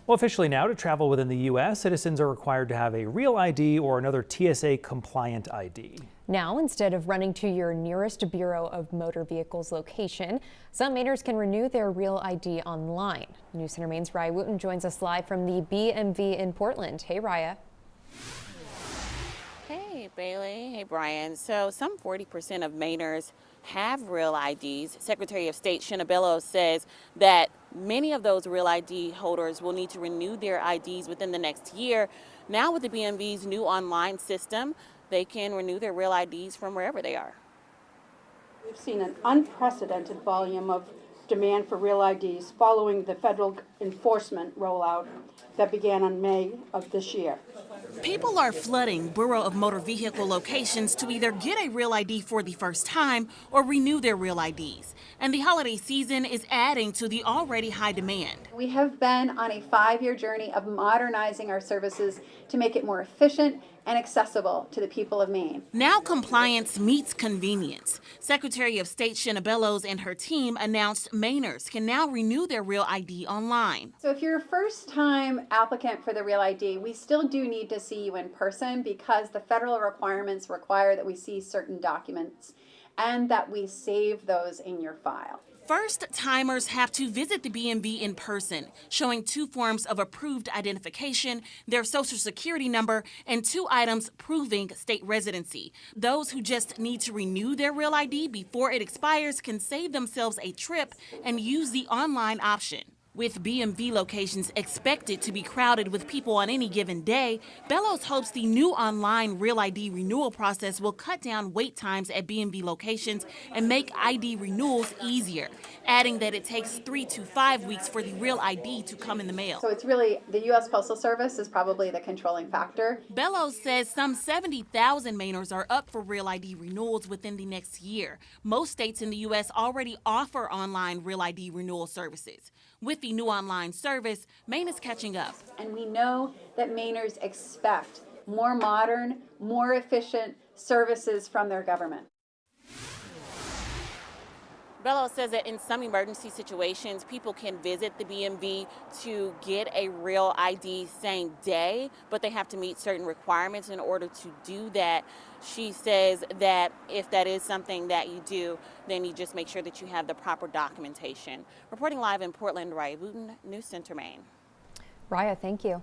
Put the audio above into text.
Well, officially now, to travel within the U.S., citizens are required to have a real ID or another TSA-compliant ID. Now, instead of running to your nearest Bureau of Motor Vehicles location, some Mainers can renew their real ID online. News Center Maine's Raya Wooten joins us live from the BMV in Portland. Hey, Raya. Hey, Bailey. Hey, Brian. So some 40% of Mainers have real IDs. Secretary of State Shenna Bellows says that many of those real ID holders will need to renew their IDs within the next year. Now with the BMV's new online system, they can renew their real IDs from wherever they are. We've seen an unprecedented volume of demand for real IDs following the federal enforcement rollout that began in May of this year. People are flooding Bureau of Motor Vehicle locations to either get a real ID for the first time or renew their real IDs. And the holiday season is adding to the already high demand. We have been on a 5-year journey of modernizing our services to make it more efficient and accessible to the people of Maine. Now compliance meets convenience. Secretary of State Shenna Bellows and her team announced Mainers can now renew their real ID online. So if you're a first-time applicant for the real ID, we still do need to see you in person because the federal requirements require that we see certain documents and that we save those in your file. First-timers have to visit the BMV in person, showing 2 forms of approved identification, their social security number, and 2 items proving state residency. Those who just need to renew their real ID before it expires can save themselves a trip and use the online option. With BMV locations expected to be crowded with people on any given day, Bellows hopes the new online Real ID renewal process will cut down wait times at BMV locations and make ID renewals easier, adding that it takes 3 to 5 weeks for the Real ID to come in the mail. So it's really the U.S. Postal Service is probably the controlling factor. Bellows says some 70,000 Mainers are up for Real ID renewals within the next year. Most states in the U.S. already offer online Real ID renewal services. With the new online service, Maine is catching up. And we know that Mainers expect more modern, more efficient services from their government. Bellows says that in some emergency situations, people can visit the BMV to get a real ID same day, but they have to meet certain requirements in order to do that. She says that if that is something that you do, then you just make sure that you have the proper documentation. Reporting live in Portland, Raya Wooten, News Center, Maine. Raya, thank you.